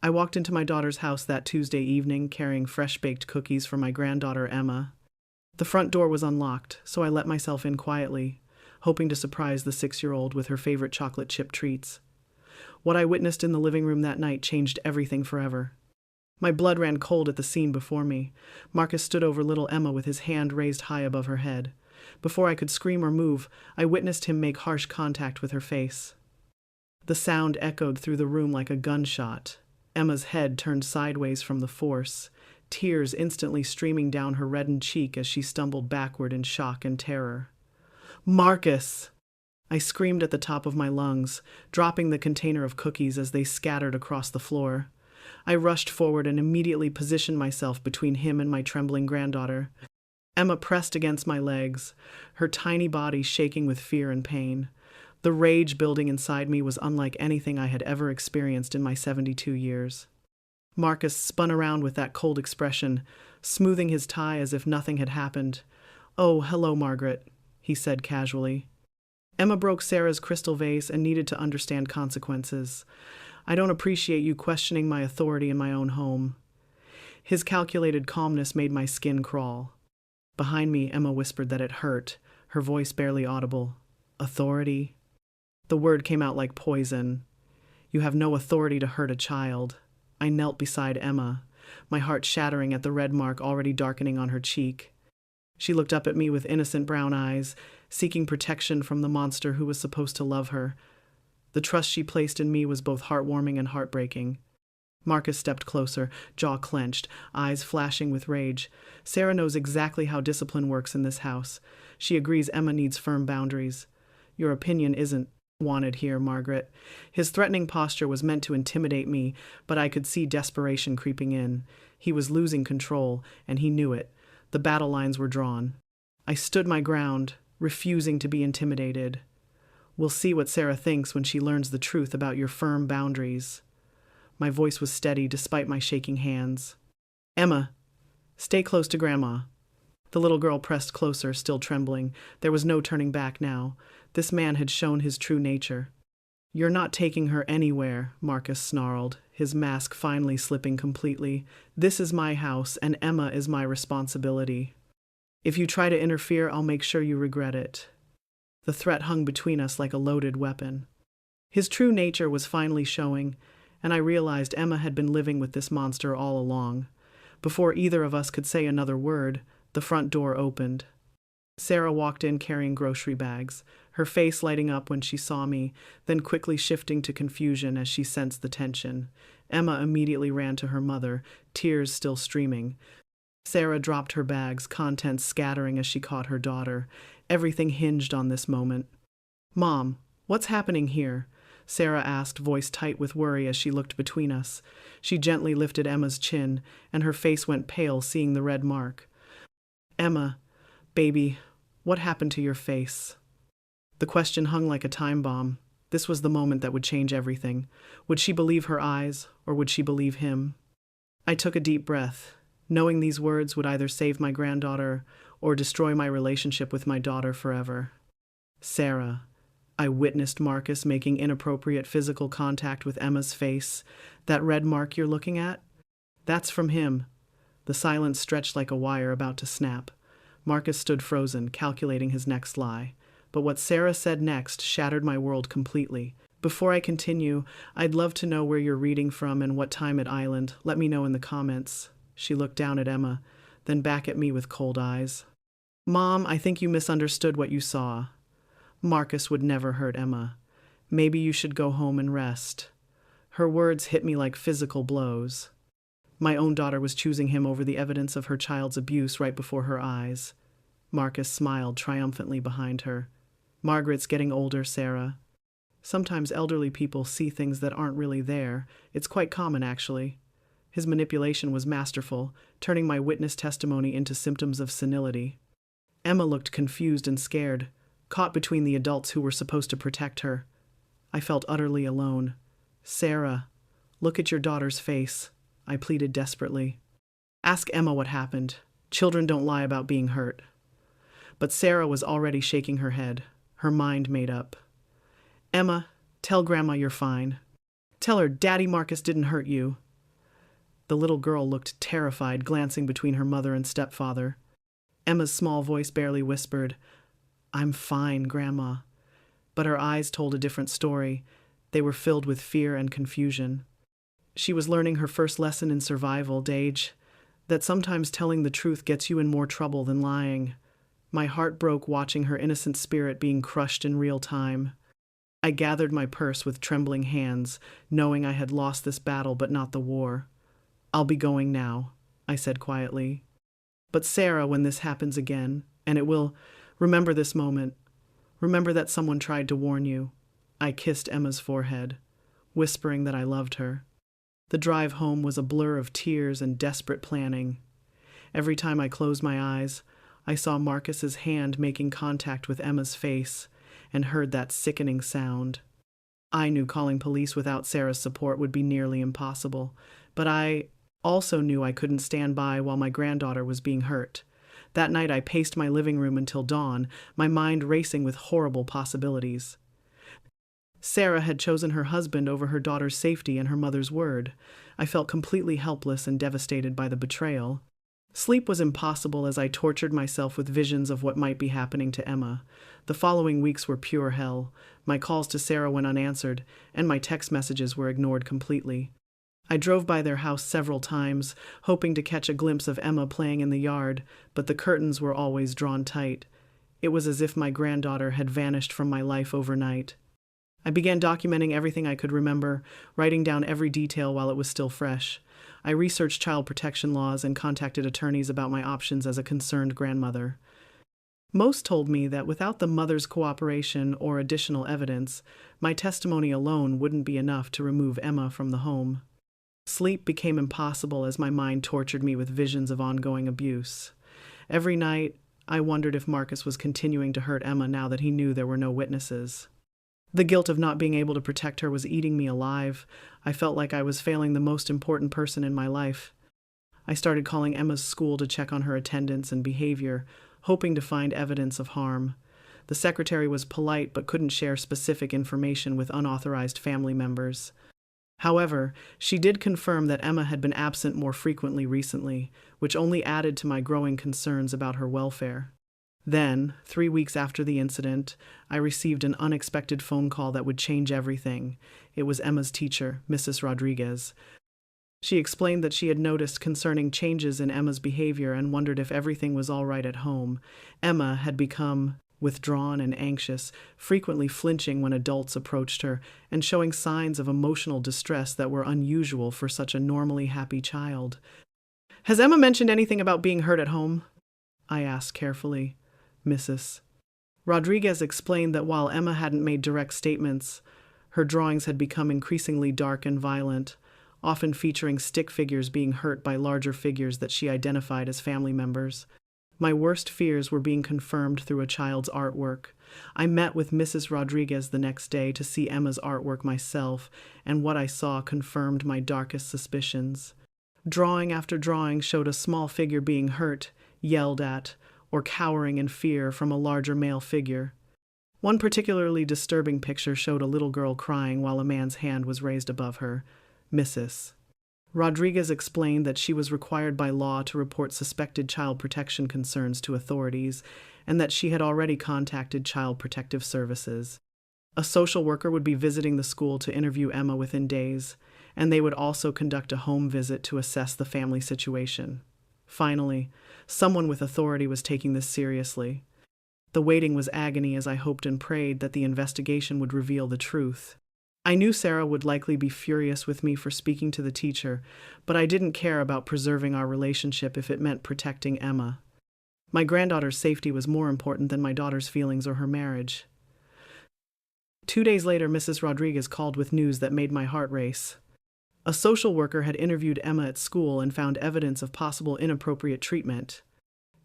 I walked into my daughter's house that Tuesday evening carrying fresh-baked cookies for my granddaughter Emma. The front door was unlocked, so I let myself in quietly, hoping to surprise the 6-year-old with her favorite chocolate chip treats. What I witnessed in the living room that night changed everything forever. My blood ran cold at the scene before me. Marcus stood over little Emma with his hand raised high above her head. Before I could scream or move, I witnessed him make harsh contact with her face. The sound echoed through the room like a gunshot. Emma's head turned sideways from the force, tears instantly streaming down her reddened cheek as she stumbled backward in shock and terror. "Marcus!" I screamed at the top of my lungs, dropping the container of cookies as they scattered across the floor. I rushed forward and immediately positioned myself between him and my trembling granddaughter. Emma pressed against my legs, her tiny body shaking with fear and pain. The rage building inside me was unlike anything I had ever experienced in my 72 years. Marcus spun around with that cold expression, smoothing his tie as if nothing had happened. "Oh, hello, Margaret," he said casually. Emma broke Sarah's crystal vase and needed to understand consequences. "I don't appreciate you questioning my authority in my own home." His calculated calmness made my skin crawl. Behind me, Emma whispered that it hurt, her voice barely audible. "Authority?" The word came out like poison. "You have no authority to hurt a child." I knelt beside Emma, my heart shattering at the red mark already darkening on her cheek. She looked up at me with innocent brown eyes, seeking protection from the monster who was supposed to love her. The trust she placed in me was both heartwarming and heartbreaking. Marcus stepped closer, jaw clenched, eyes flashing with rage. "Sarah knows exactly how discipline works in this house. She agrees Emma needs firm boundaries. Your opinion isn't wanted here, Margaret." His threatening posture was meant to intimidate me, but I could see desperation creeping in. He was losing control, and he knew it. The battle lines were drawn. I stood my ground, refusing to be intimidated. "We'll see what Sarah thinks when she learns the truth about your firm boundaries." My voice was steady despite my shaking hands. "Emma, stay close to Grandma." The little girl pressed closer, still trembling. There was no turning back now. This man had shown his true nature. "You're not taking her anywhere," Marcus snarled, his mask finally slipping completely. "This is my house, and Emma is my responsibility. If you try to interfere, I'll make sure you regret it." The threat hung between us like a loaded weapon. His true nature was finally showing, and I realized Emma had been living with this monster all along. Before either of us could say another word, the front door opened. Sarah walked in carrying grocery bags, her face lighting up when she saw me, then quickly shifting to confusion as she sensed the tension. Emma immediately ran to her mother, tears still streaming. Sarah dropped her bags, contents scattering as she caught her daughter. Everything hinged on this moment. "Mom, what's happening here?" Sarah asked, voice tight with worry as she looked between us. She gently lifted Emma's chin, and her face went pale seeing the red mark. "Emma, baby, what happened to your face?" The question hung like a time bomb. This was the moment that would change everything. Would she believe her eyes, or would she believe him? I took a deep breath, knowing these words would either save my granddaughter or destroy my relationship with my daughter forever. "Sarah, I witnessed Marcus making inappropriate physical contact with Emma's face. That red mark you're looking at? That's from him." The silence stretched like a wire about to snap. Marcus stood frozen, calculating his next lie. But what Sarah said next shattered my world completely. "Before I continue, I'd love to know where you're reading from and what time at Island. Let me know in the comments." She looked down at Emma, then back at me with cold eyes. "Mom, I think you misunderstood what you saw. Marcus would never hurt Emma. Maybe you should go home and rest." Her words hit me like physical blows. My own daughter was choosing him over the evidence of her child's abuse right before her eyes. Marcus smiled triumphantly behind her. "Margaret's getting older, Sarah. Sometimes elderly people see things that aren't really there. It's quite common, actually." His manipulation was masterful, turning my witness testimony into symptoms of senility. Emma looked confused and scared, caught between the adults who were supposed to protect her. I felt utterly alone. "Sarah, look at your daughter's face," I pleaded desperately. "Ask Emma what happened. Children don't lie about being hurt." But Sarah was already shaking her head, her mind made up. "Emma, tell Grandma you're fine. Tell her Daddy Marcus didn't hurt you." The little girl looked terrified, glancing between her mother and stepfather. Emma's small voice barely whispered, "I'm fine, Grandma." But her eyes told a different story. They were filled with fear and confusion. She was learning her first lesson in survival, Dage, that sometimes telling the truth gets you in more trouble than lying. My heart broke watching her innocent spirit being crushed in real time. I gathered my purse with trembling hands, knowing I had lost this battle but not the war. "I'll be going now," I said quietly. "But Sarah, when this happens again, and it will, remember this moment. Remember that someone tried to warn you." I kissed Emma's forehead, whispering that I loved her. The drive home was a blur of tears and desperate planning. Every time I closed my eyes, I saw Marcus's hand making contact with Emma's face and heard that sickening sound. I knew calling police without Sarah's support would be nearly impossible, but I also knew I couldn't stand by while my granddaughter was being hurt. That night I paced my living room until dawn, my mind racing with horrible possibilities. Sarah had chosen her husband over her daughter's safety and her mother's word. I felt completely helpless and devastated by the betrayal. Sleep was impossible as I tortured myself with visions of what might be happening to Emma. The following weeks were pure hell. My calls to Sarah went unanswered, and my text messages were ignored completely. I drove by their house several times, hoping to catch a glimpse of Emma playing in the yard, but the curtains were always drawn tight. It was as if my granddaughter had vanished from my life overnight. I began documenting everything I could remember, writing down every detail while it was still fresh. I researched child protection laws and contacted attorneys about my options as a concerned grandmother. Most told me that without the mother's cooperation or additional evidence, my testimony alone wouldn't be enough to remove Emma from the home. Sleep became impossible as my mind tortured me with visions of ongoing abuse. Every night, I wondered if Marcus was continuing to hurt Emma now that he knew there were no witnesses. The guilt of not being able to protect her was eating me alive. I felt like I was failing the most important person in my life. I started calling Emma's school to check on her attendance and behavior, hoping to find evidence of harm. The secretary was polite but couldn't share specific information with unauthorized family members. However, she did confirm that Emma had been absent more frequently recently, which only added to my growing concerns about her welfare. Then, 3 weeks after the incident, I received an unexpected phone call that would change everything. It was Emma's teacher, Mrs. Rodriguez. She explained that she had noticed concerning changes in Emma's behavior and wondered if everything was all right at home. Emma had become withdrawn and anxious, frequently flinching when adults approached her, and showing signs of emotional distress that were unusual for such a normally happy child. "Has Emma mentioned anything about being hurt at home?" I asked carefully. Mrs. Rodriguez explained that while Emma hadn't made direct statements, her drawings had become increasingly dark and violent, often featuring stick figures being hurt by larger figures that she identified as family members. My worst fears were being confirmed through a child's artwork. I met with Mrs. Rodriguez the next day to see Emma's artwork myself, and what I saw confirmed my darkest suspicions. Drawing after drawing showed a small figure being hurt, yelled at, or cowering in fear from a larger male figure. One particularly disturbing picture showed a little girl crying while a man's hand was raised above her. Mrs. Rodriguez explained that she was required by law to report suspected child protection concerns to authorities, and that she had already contacted Child Protective Services. A social worker would be visiting the school to interview Emma within days, and they would also conduct a home visit to assess the family situation. Finally, someone with authority was taking this seriously. The waiting was agony as I hoped and prayed that the investigation would reveal the truth. I knew Sarah would likely be furious with me for speaking to the teacher, but I didn't care about preserving our relationship if it meant protecting Emma. My granddaughter's safety was more important than my daughter's feelings or her marriage. 2 days later, Mrs. Rodriguez called with news that made my heart race. A social worker had interviewed Emma at school and found evidence of possible inappropriate treatment.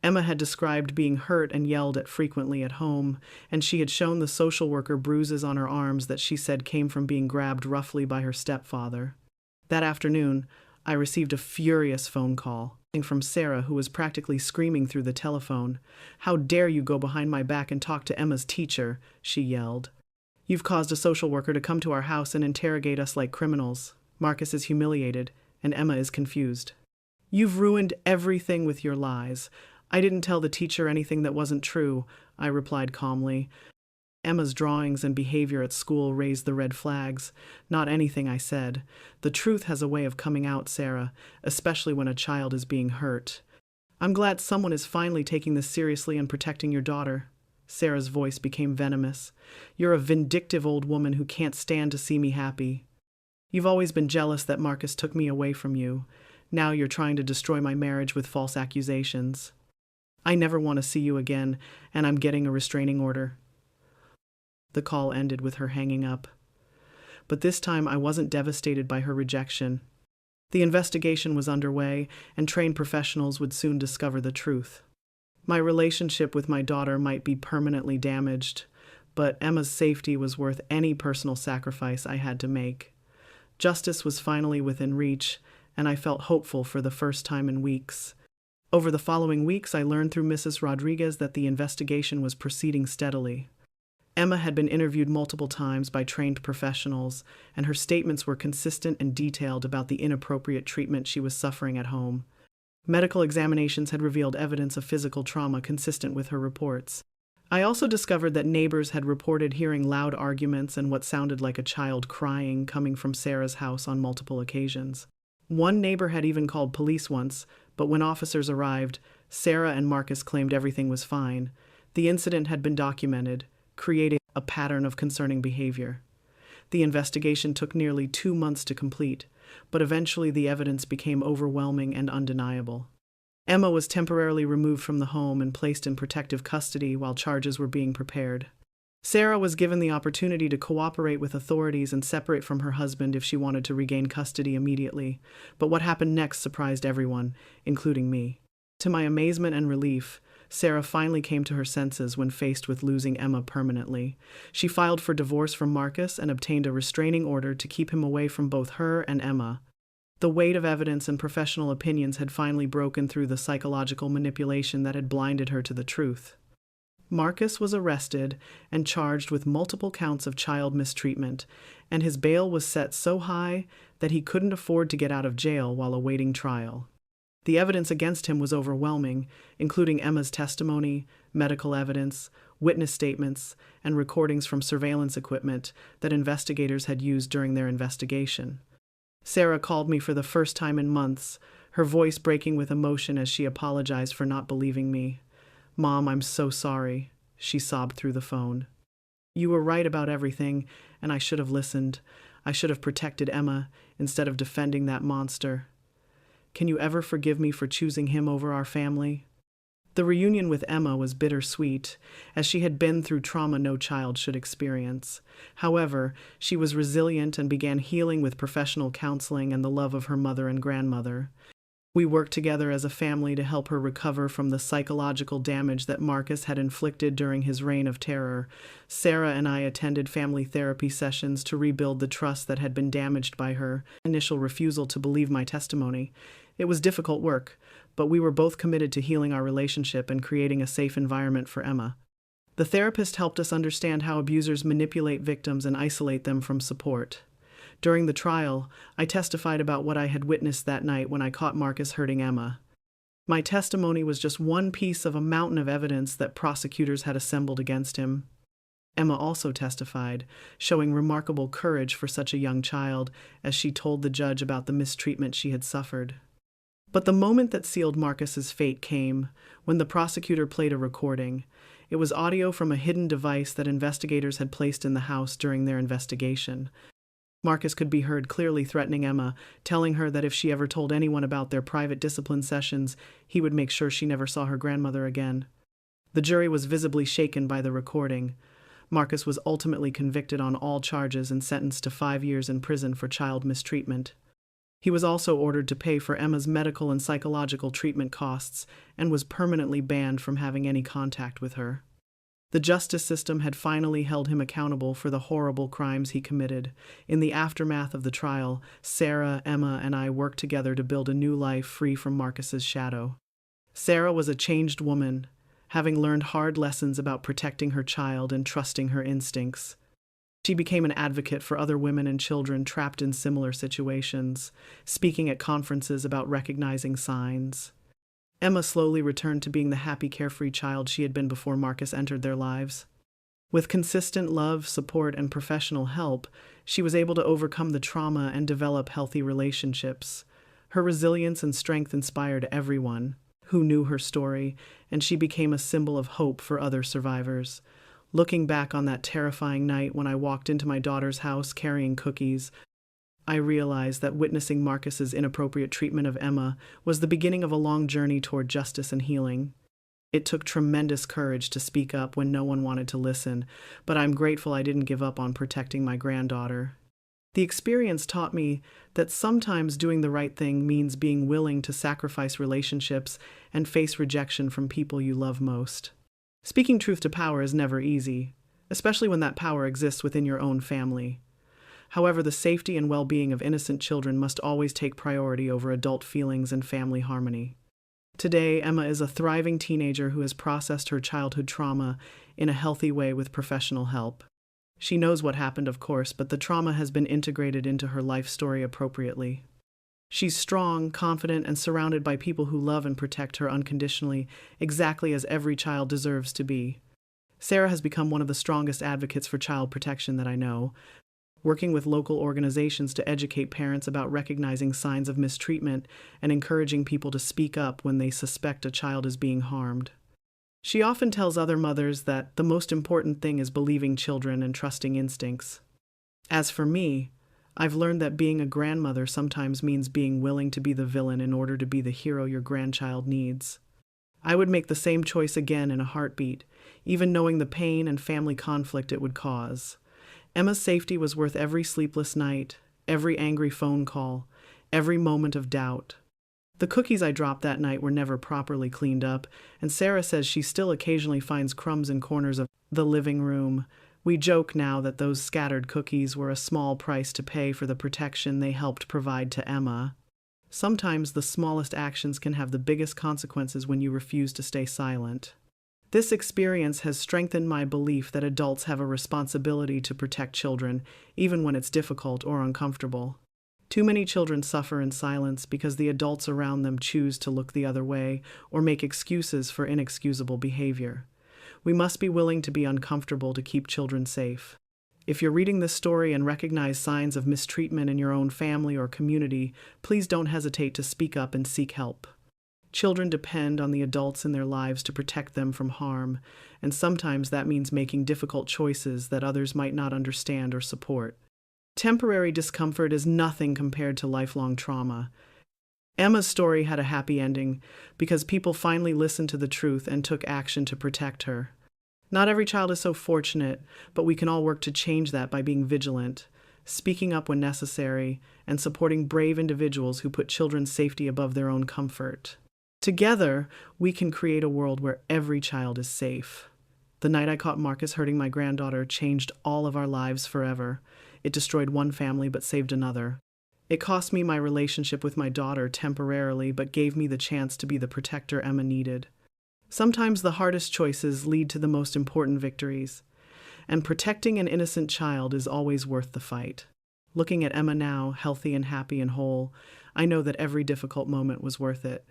Emma had described being hurt and yelled at frequently at home, and she had shown the social worker bruises on her arms that she said came from being grabbed roughly by her stepfather. That afternoon, I received a furious phone call from Sarah, who was practically screaming through the telephone. "How dare you go behind my back and talk to Emma's teacher?" she yelled. "You've caused a social worker to come to our house and interrogate us like criminals. Marcus is humiliated, and Emma is confused. You've ruined everything with your lies. I didn't tell the teacher anything that wasn't true, I replied calmly. Emma's drawings and behavior at school raised the red flags. Not anything I said. The truth has a way of coming out, Sarah, especially when a child is being hurt. I'm glad someone is finally taking this seriously and protecting your daughter. Sarah's voice became venomous. You're a vindictive old woman who can't stand to see me happy. You've always been jealous that Marcus took me away from you. Now you're trying to destroy my marriage with false accusations. I never want to see you again, and I'm getting a restraining order. The call ended with her hanging up. But this time I wasn't devastated by her rejection. The investigation was underway, and trained professionals would soon discover the truth. My relationship with my daughter might be permanently damaged, but Emma's safety was worth any personal sacrifice I had to make. Justice was finally within reach, and I felt hopeful for the first time in weeks. Over the following weeks, I learned through Mrs. Rodriguez that the investigation was proceeding steadily. Emma had been interviewed multiple times by trained professionals, and her statements were consistent and detailed about the inappropriate treatment she was suffering at home. Medical examinations had revealed evidence of physical trauma consistent with her reports. I also discovered that neighbors had reported hearing loud arguments and what sounded like a child crying coming from Sarah's house on multiple occasions. One neighbor had even called police once, but when officers arrived, Sarah and Marcus claimed everything was fine. The incident had been documented, creating a pattern of concerning behavior. The investigation took nearly 2 months to complete, but eventually the evidence became overwhelming and undeniable. Emma was temporarily removed from the home and placed in protective custody while charges were being prepared. Sarah was given the opportunity to cooperate with authorities and separate from her husband if she wanted to regain custody immediately, but what happened next surprised everyone, including me. To my amazement and relief, Sarah finally came to her senses when faced with losing Emma permanently. She filed for divorce from Marcus and obtained a restraining order to keep him away from both her and Emma. The weight of evidence and professional opinions had finally broken through the psychological manipulation that had blinded her to the truth. Marcus was arrested and charged with multiple counts of child mistreatment, and his bail was set so high that he couldn't afford to get out of jail while awaiting trial. The evidence against him was overwhelming, including Emma's testimony, medical evidence, witness statements, and recordings from surveillance equipment that investigators had used during their investigation. Sarah called me for the first time in months, her voice breaking with emotion as she apologized for not believing me. "Mom, I'm so sorry," she sobbed through the phone. "You were right about everything, and I should have listened. I should have protected Emma instead of defending that monster. Can you ever forgive me for choosing him over our family?" The reunion with Emma was bittersweet, as she had been through trauma no child should experience. However, she was resilient and began healing with professional counseling and the love of her mother and grandmother. We worked together as a family to help her recover from the psychological damage that Marcus had inflicted during his reign of terror. Sarah and I attended family therapy sessions to rebuild the trust that had been damaged by her initial refusal to believe my testimony. It was difficult work, but we were both committed to healing our relationship and creating a safe environment for Emma. The therapist helped us understand how abusers manipulate victims and isolate them from support. During the trial, I testified about what I had witnessed that night when I caught Marcus hurting Emma. My testimony was just one piece of a mountain of evidence that prosecutors had assembled against him. Emma also testified, showing remarkable courage for such a young child, as she told the judge about the mistreatment she had suffered. But the moment that sealed Marcus's fate came when the prosecutor played a recording. It was audio from a hidden device that investigators had placed in the house during their investigation. Marcus could be heard clearly threatening Emma, telling her that if she ever told anyone about their private discipline sessions, he would make sure she never saw her grandmother again. The jury was visibly shaken by the recording. Marcus was ultimately convicted on all charges and sentenced to 5 years in prison for child mistreatment. He was also ordered to pay for Emma's medical and psychological treatment costs and was permanently banned from having any contact with her. The justice system had finally held him accountable for the horrible crimes he committed. In the aftermath of the trial, Sarah, Emma, and I worked together to build a new life free from Marcus's shadow. Sarah was a changed woman, having learned hard lessons about protecting her child and trusting her instincts. She became an advocate for other women and children trapped in similar situations, speaking at conferences about recognizing signs. Emma slowly returned to being the happy, carefree child she had been before Marcus entered their lives. With consistent love, support, and professional help, she was able to overcome the trauma and develop healthy relationships. Her resilience and strength inspired everyone who knew her story, and she became a symbol of hope for other survivors. Looking back on that terrifying night when I walked into my daughter's house carrying cookies, I realized that witnessing Marcus's inappropriate treatment of Emma was the beginning of a long journey toward justice and healing. It took tremendous courage to speak up when no one wanted to listen, but I'm grateful I didn't give up on protecting my granddaughter. The experience taught me that sometimes doing the right thing means being willing to sacrifice relationships and face rejection from people you love most. Speaking truth to power is never easy, especially when that power exists within your own family. However, the safety and well-being of innocent children must always take priority over adult feelings and family harmony. Today, Emma is a thriving teenager who has processed her childhood trauma in a healthy way with professional help. She knows what happened, of course, but the trauma has been integrated into her life story appropriately. She's strong, confident, and surrounded by people who love and protect her unconditionally, exactly as every child deserves to be. Sarah has become one of the strongest advocates for child protection that I know, working with local organizations to educate parents about recognizing signs of mistreatment and encouraging people to speak up when they suspect a child is being harmed. She often tells other mothers that the most important thing is believing children and trusting instincts. As for me, I've learned that being a grandmother sometimes means being willing to be the villain in order to be the hero your grandchild needs. I would make the same choice again in a heartbeat, even knowing the pain and family conflict it would cause. Emma's safety was worth every sleepless night, every angry phone call, every moment of doubt. The cookies I dropped that night were never properly cleaned up, and Sarah says she still occasionally finds crumbs in corners of the living room. We joke now that those scattered cookies were a small price to pay for the protection they helped provide to Emma. Sometimes the smallest actions can have the biggest consequences when you refuse to stay silent. This experience has strengthened my belief that adults have a responsibility to protect children, even when it's difficult or uncomfortable. Too many children suffer in silence because the adults around them choose to look the other way or make excuses for inexcusable behavior. We must be willing to be uncomfortable to keep children safe. If you're reading this story and recognize signs of mistreatment in your own family or community, please don't hesitate to speak up and seek help. Children depend on the adults in their lives to protect them from harm, and sometimes that means making difficult choices that others might not understand or support. Temporary discomfort is nothing compared to lifelong trauma. Emma's story had a happy ending because people finally listened to the truth and took action to protect her. Not every child is so fortunate, but we can all work to change that by being vigilant, speaking up when necessary, and supporting brave individuals who put children's safety above their own comfort. Together, we can create a world where every child is safe. The night I caught Marcus hurting my granddaughter changed all of our lives forever. It destroyed one family but saved another. It cost me my relationship with my daughter temporarily, but gave me the chance to be the protector Emma needed. Sometimes the hardest choices lead to the most important victories, and protecting an innocent child is always worth the fight. Looking at Emma now, healthy and happy and whole, I know that every difficult moment was worth it.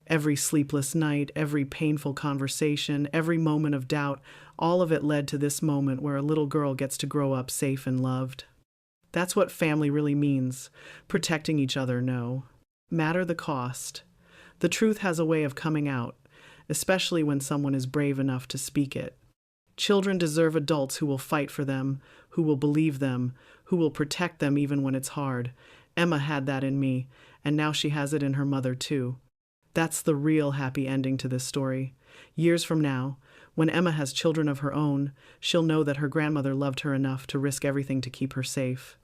Every sleepless night, every painful conversation, every moment of doubt, all of it led to this moment where a little girl gets to grow up safe and loved. That's what family really means. Protecting each other, no matter the cost. The truth has a way of coming out, especially when someone is brave enough to speak it. Children deserve adults who will fight for them, who will believe them, who will protect them even when it's hard. Emma had that in me, and now she has it in her mother too. That's the real happy ending to this story. Years from now, when Emma has children of her own, she'll know that her grandmother loved her enough to risk everything to keep her safe.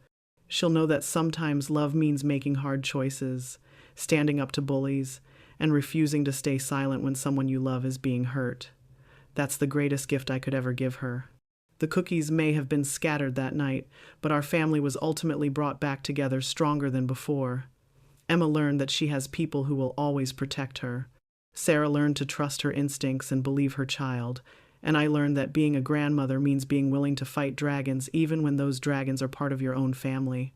She'll know that sometimes love means making hard choices, standing up to bullies, and refusing to stay silent when someone you love is being hurt. That's the greatest gift I could ever give her. The cookies may have been scattered that night, but our family was ultimately brought back together stronger than before. Emma learned that she has people who will always protect her. Sarah learned to trust her instincts and believe her child. and I learned that being a grandmother means being willing to fight dragons even when those dragons are part of your own family.